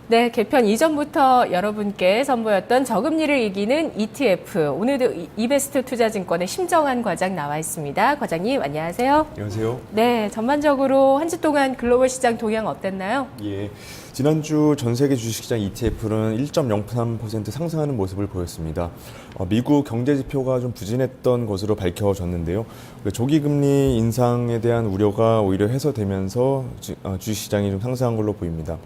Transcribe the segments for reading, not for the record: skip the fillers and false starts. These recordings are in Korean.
네, 개편 이전부터 여러분께 선보였던 저금리를 이기는 ETF. 오늘도 이베스트 투자증권의 심정한 과장 나와 있습니다. 과장님, 안녕하세요. 안녕하세요. 네, 전반적으로 한 주 동안 글로벌 시장 동향 어땠나요? 예, 지난주 전 세계 주식시장 ETF는 1.03% 상승하는 모습을 보였습니다. 미국 경제 지표가 좀 부진했던 것으로 밝혀졌는데요. 조기 금리 인상에 대한 우려가 오히려 해소되면서 주식시장이 좀 상승한 걸로 보입니다.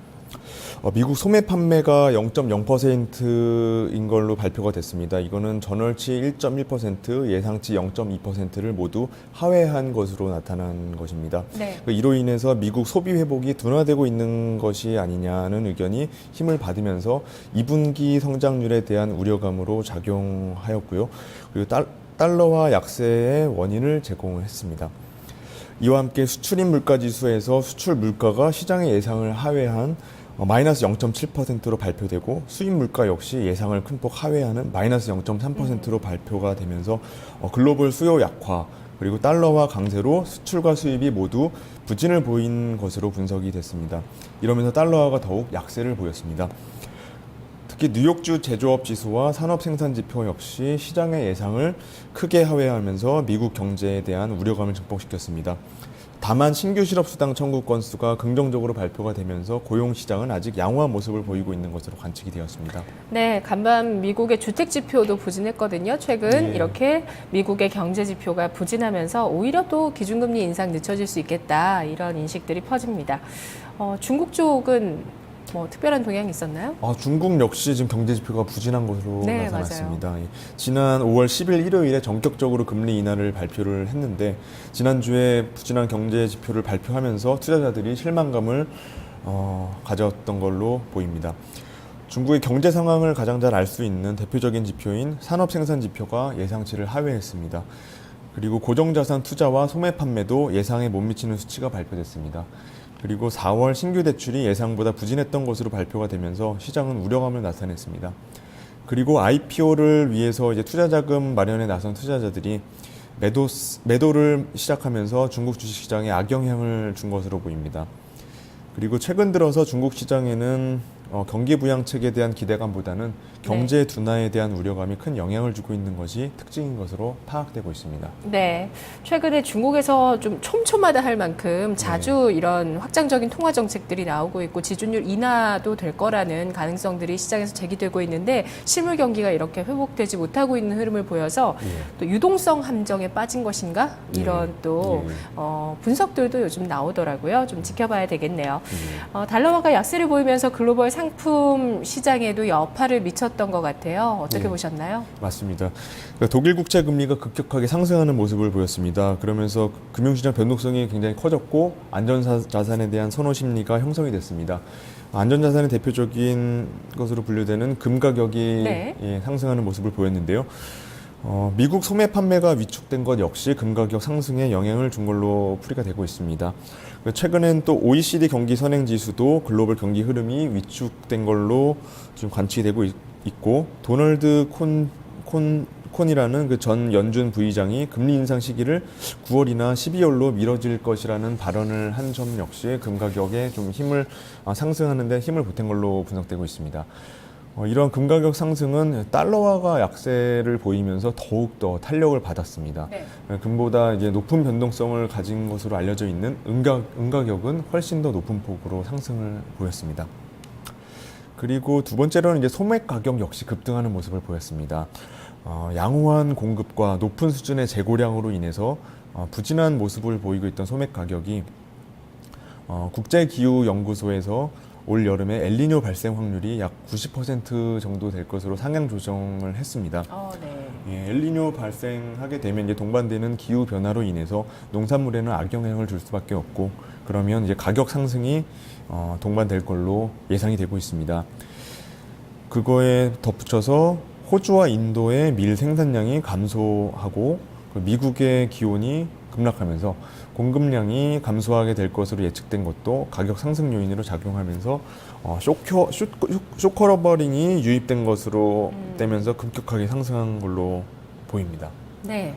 미국 소매 판매가 0.0%인 걸로 발표가 됐습니다. 이거는 전월치 1.1%, 예상치 0.2%를 모두 하회한 것으로 나타난 것입니다. 네. 이로 인해서 미국 소비 회복이 둔화되고 있는 것이 아니냐는 의견이 힘을 받으면서 2분기 성장률에 대한 우려감으로 작용하였고요. 그리고 달러화 약세의 원인을 제공했습니다. 이와 함께 수출입 물가 지수에서 수출 물가가 시장의 예상을 하회한 마이너스 0.7%로 발표되고 수입 물가 역시 예상을 큰 폭 하회하는 마이너스 0.3%로 발표가 되면서 글로벌 수요 약화 그리고 달러화 강세로 수출과 수입이 모두 부진을 보인 것으로 분석이 됐습니다. 이러면서 달러화가 더욱 약세를 보였습니다. 특히 뉴욕주 제조업 지수와 산업 생산 지표 역시 시장의 예상을 크게 하회하면서 미국 경제에 대한 우려감을 증폭시켰습니다. 다만 신규 실업수당 청구 건수가 긍정적으로 발표가 되면서 고용시장은 아직 양호한 모습을 보이고 있는 것으로 관측이 되었습니다. 네, 간밤 미국의 주택 지표도 부진했거든요. 최근 이렇게 미국의 경제 지표가 부진하면서 오히려 또 기준금리 인상 늦춰질 수 있겠다 이런 인식들이 퍼집니다. 중국 쪽은 뭐 특별한 동향이 있었나요? 중국 역시 지금 경제 지표가 부진한 것으로 네, 나타났습니다. 맞아요. 지난 5월 10일 일요일에 전격적으로 금리 인하를 발표를 했는데 지난주에 부진한 경제 지표를 발표하면서 투자자들이 실망감을 가졌던 걸로 보입니다. 중국의 경제 상황을 가장 잘 알 수 있는 대표적인 지표인 산업 생산 지표가 예상치를 하회했습니다. 그리고 고정자산 투자와 소매 판매도 예상에 못 미치는 수치가 발표됐습니다. 그리고 4월 신규 대출이 예상보다 부진했던 것으로 발표가 되면서 시장은 우려감을 나타냈습니다. 그리고 IPO를 위해서 이제 투자자금 마련에 나선 투자자들이 매도를 시작하면서 중국 주식시장에 악영향을 준 것으로 보입니다. 그리고 최근 들어서 중국 시장에는 경기 부양책에 대한 기대감보다는 경제 둔화에 대한 우려감이 큰 영향을 주고 있는 것이 특징인 것으로 파악되고 있습니다. 네, 최근에 중국에서 좀 촘촘하다 할 만큼 자주 이런 확장적인 통화 정책들이 나오고 있고 지준율 인하도 될 거라는 가능성들이 시장에서 제기되고 있는데 실물 경기가 이렇게 회복되지 못하고 있는 흐름을 보여서 또 유동성 함정에 빠진 것인가 이런 또 분석들도 요즘 나오더라고요. 좀 지켜봐야 되겠네요. 달러화가 약세를 보이면서 글로벌 상품 시장에도 여파를 미쳤던 것 같아요. 어떻게 보셨나요? 맞습니다. 독일 국채 금리가 급격하게 상승하는 모습을 보였습니다. 그러면서 금융시장 변동성이 굉장히 커졌고 안전자산에 대한 선호 심리가 형성이 됐습니다. 안전자산의 대표적인 것으로 분류되는 금 가격이 상승하는 모습을 보였는데요. 미국 소매 판매가 위축된 것 역시 금 가격 상승에 영향을 준 걸로 풀이가 되고 있습니다. 최근엔 또 OECD 경기 선행 지수도 글로벌 경기 흐름이 위축된 걸로 지금 관측이 되고 있고 도널드 콘이라는 그 전 연준 부의장이 금리 인상 시기를 9월이나 12월로 미뤄질 것이라는 발언을 한 점 역시 금 가격에 좀 상승하는 데 힘을 보탠 걸로 분석되고 있습니다. 이런 금 가격 상승은 달러화가 약세를 보이면서 더욱더 탄력을 받았습니다. 금보다 이제 높은 변동성을 가진 것으로 알려져 있는 은 가격은 훨씬 더 높은 폭으로 상승을 보였습니다. 그리고 두 번째로는 이제 소매 가격 역시 급등하는 모습을 보였습니다. 양호한 공급과 높은 수준의 재고량으로 인해서 부진한 모습을 보이고 있던 소매 가격이 국제기후연구소에서 올 여름에 엘니뇨 발생 확률이 약 90% 정도 될 것으로 상향 조정을 했습니다. 엘니뇨 발생하게 되면 이제 동반되는 기후 변화로 인해서 농산물에는 악영향을 줄 수밖에 없고 그러면 이제 가격 상승이 동반될 걸로 예상이 되고 있습니다. 그거에 덧붙여서 호주와 인도의 밀 생산량이 감소하고 미국의 기온이 급락하면서 공급량이 감소하게 될 것으로 예측된 것도 가격 상승 요인으로 작용하면서 쇼커버링이 유입된 것으로 되면서 급격하게 상승한 걸로 보입니다. 네.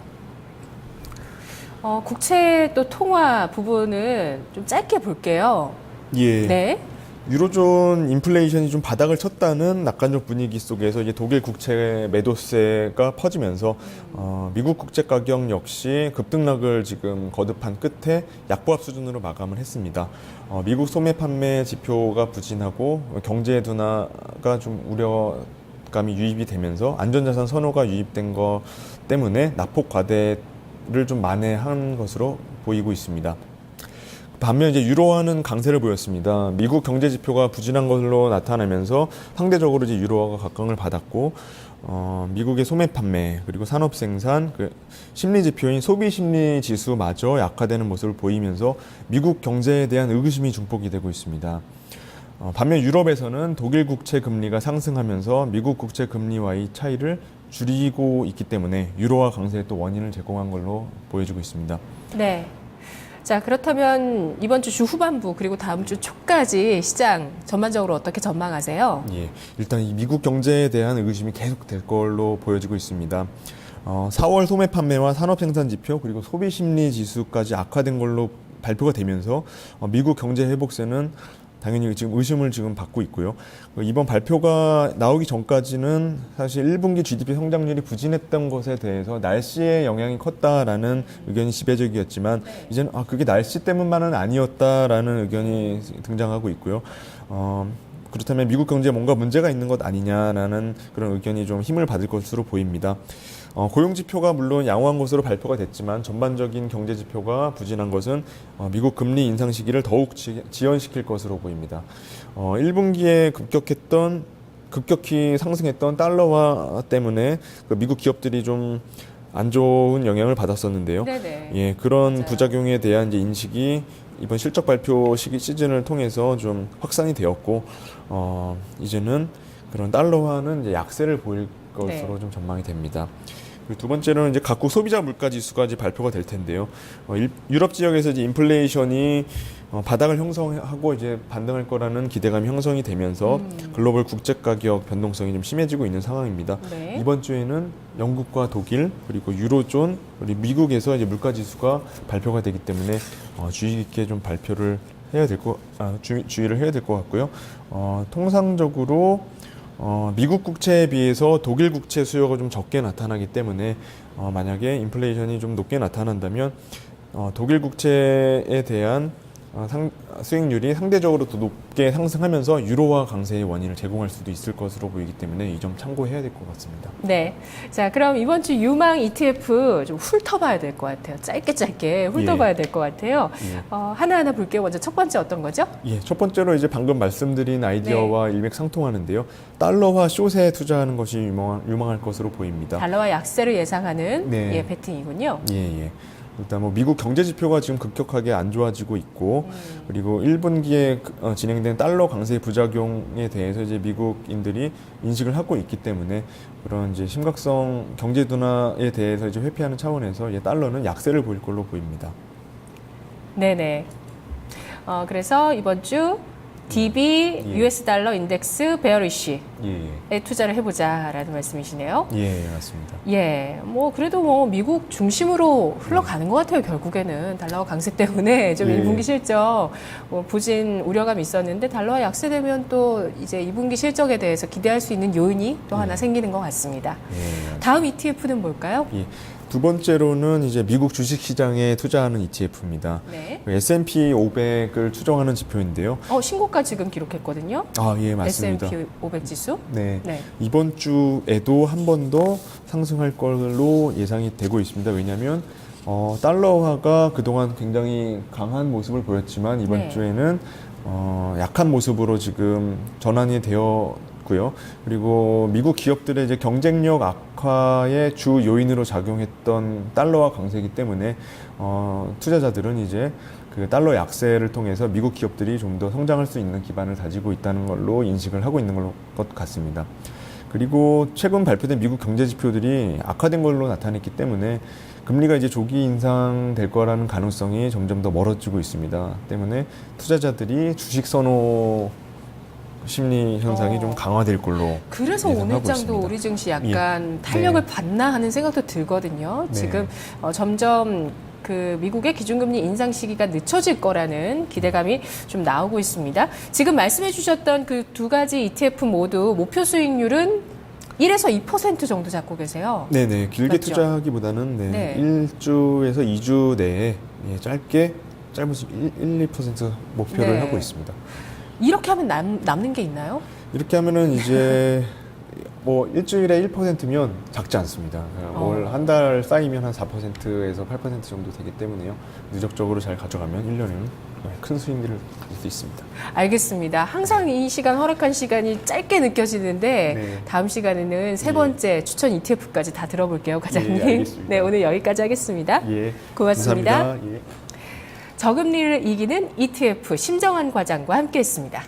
국채 또 통화 부분은 좀 짧게 볼게요. 네. 유로존 인플레이션이 좀 바닥을 쳤다는 낙관적 분위기 속에서 이제 독일 국채 매도세가 퍼지면서 미국 국채 가격 역시 급등락을 지금 거듭한 끝에 약보합 수준으로 마감을 했습니다. 미국 소매 판매 지표가 부진하고 경제 둔화가 좀 우려감이 유입이 되면서 안전자산 선호가 유입된 것 때문에 낙폭 과대를 좀 만회한 것으로 보이고 있습니다. 반면 이제 유로화는 강세를 보였습니다. 미국 경제 지표가 부진한 것으로 나타나면서 상대적으로 이제 유로화가 각광을 받았고, 미국의 소매 판매 그리고 산업 생산, 심리 지표인 소비 심리 지수마저 약화되는 모습을 보이면서 미국 경제에 대한 의구심이 증폭이 되고 있습니다. 반면 유럽에서는 독일 국채 금리가 상승하면서 미국 국채 금리와의 차이를 줄이고 있기 때문에 유로화 강세에 또 원인을 제공한 걸로 보여지고 있습니다. 네. 자, 그렇다면 이번 주 후반부 그리고 다음 주 초까지 시장 전반적으로 어떻게 전망하세요? 예, 일단 이 미국 경제에 대한 의구심이 계속 될 걸로 보여지고 있습니다. 4월 소매 판매와 산업 생산 지표 그리고 소비 심리 지수까지 악화된 걸로 발표가 되면서 미국 경제 회복세는 당연히 지금 의심을 지금 받고 있고요. 이번 발표가 나오기 전까지는 사실 1분기 GDP 성장률이 부진했던 것에 대해서 날씨의 영향이 컸다라는 의견이 지배적이었지만 이제는 그게 날씨 때문만은 아니었다라는 의견이 등장하고 있고요. 그렇다면 미국 경제에 뭔가 문제가 있는 것 아니냐라는 그런 의견이 좀 힘을 받을 것으로 보입니다. 고용 지표가 물론 양호한 것으로 발표가 됐지만 전반적인 경제 지표가 부진한 것은 미국 금리 인상 시기를 더욱 지연시킬 것으로 보입니다. 1분기에 급격히 상승했던 달러화 때문에 미국 기업들이 좀 안 좋은 영향을 받았었는데요. 네네. 예, 그런 맞아요. 부작용에 대한 이제 인식이 이번 실적 발표 시즌을 통해서 좀 확산이 되었고, 이제는 그런 달러화는 이제 약세를 보일 것으로 좀 전망이 됩니다. 그리고 두 번째로는 이제 각국 소비자 물가 지수가 이제 발표가 될 텐데요. 유럽 지역에서 이제 인플레이션이 바닥을 형성하고 이제 반등할 거라는 기대감이 형성이 되면서 글로벌 국제 가격 변동성이 좀 심해지고 있는 상황입니다. 네. 이번 주에는 영국과 독일 그리고 유로존 그리고 미국에서 이제 물가 지수가 발표가 되기 때문에 주의 깊게 좀 발표를 해야 주의를 해야 될 것 같고요. 통상적으로 미국 국채에 비해서 독일 국채 수요가 좀 적게 나타나기 때문에 만약에 인플레이션이 좀 높게 나타난다면 독일 국채에 대한 수익률이 상대적으로 더 높게 상승하면서 유로화 강세의 원인을 제공할 수도 있을 것으로 보이기 때문에 이 점 참고해야 될 것 같습니다. 네. 자, 그럼 이번 주 유망 ETF 좀 훑어봐야 될 것 같아요. 짧게 훑어봐야 될 것 같아요. 하나하나 볼게요. 먼저 첫 번째 어떤 거죠? 예, 첫 번째로 이제 방금 말씀드린 아이디어와 일맥상통하는데요. 달러화 숏에 투자하는 것이 유망할 것으로 보입니다. 달러와 약세를 예상하는 네. 베팅이군요. 예. 일단 뭐 미국 경제 지표가 지금 급격하게 안 좋아지고 있고 그리고 1분기에 진행된 달러 강세 부작용에 대해서 이제 미국인들이 인식을 하고 있기 때문에 그런 이제 심각성 경제 둔화에 대해서 이제 회피하는 차원에서 이제 달러는 약세를 보일 걸로 보입니다. 네네. 그래서 이번 주 DB US 달러 인덱스 베어리쉬에 투자를 해보자라는 말씀이시네요. 예, 맞습니다. 예, 그래도 미국 중심으로 흘러가는 것 같아요. 결국에는 달러화 강세 때문에 좀 1분기 실적 부진 우려감이 있었는데 달러화 약세되면 또 이제 2분기 실적에 대해서 기대할 수 있는 요인이 또 하나 생기는 것 같습니다. 다음 ETF는 뭘까요? 두 번째로는 이제 미국 주식 시장에 투자하는 ETF입니다. 네. S&P 500을 추정하는 지표인데요. 신고가 지금 기록했거든요. 예, 맞습니다. S&P 500 지수. 네. 이번 주에도 한 번 더 상승할 걸로 예상이 되고 있습니다. 왜냐하면 달러화가 그동안 굉장히 강한 모습을 보였지만 이번 주에는 약한 모습으로 지금 전환이 되었고요. 그리고 미국 기업들의 이제 경쟁력 악화의 주 요인으로 작용했던 달러화 강세이기 때문에 투자자들은 이제 그 달러 약세를 통해서 미국 기업들이 좀 더 성장할 수 있는 기반을 다지고 있다는 걸로 인식을 하고 있는 것 같습니다. 그리고 최근 발표된 미국 경제 지표들이 악화된 걸로 나타냈기 때문에 금리가 이제 조기 인상될 거라는 가능성이 점점 더 멀어지고 있습니다. 때문에 투자자들이 주식 선호 심리 현상이 좀 강화될 걸로 그래서 예상하고 오늘 장도 있습니다. 우리 증시 약간 탄력을 받나 하는 생각도 들거든요. 지금 점점 그 미국의 기준금리 인상 시기가 늦춰질 거라는 기대감이 좀 나오고 있습니다. 지금 말씀해 주셨던 그 두 가지 ETF 모두 목표 수익률은 1에서 2% 정도 잡고 계세요. 네네. 길게 그렇죠? 투자하기보다는 네. 네. 1주에서 2주 내에 예, 짧은 수 1~2% 목표를 네. 하고 있습니다. 이렇게 하면 남는 게 있나요? 이렇게 하면은 이제 뭐 일주일에 1%면 작지 않습니다. 월 한 달 쌓이면 한 4%에서 8% 정도 되기 때문에요. 누적적으로 잘 가져가면 1년에는 큰 수익률을 가질 수 있습니다. 알겠습니다. 항상 이 시간 허락한 시간이 짧게 느껴지는데 네. 다음 시간에는 세 번째 추천 ETF까지 다 들어볼게요, 과장님. 예, 알겠습니다. 네, 오늘 여기까지 하겠습니다. 예, 고맙습니다. 감사합니다. 예. 저금리를 이기는 ETF 심정한 과장과 함께했습니다.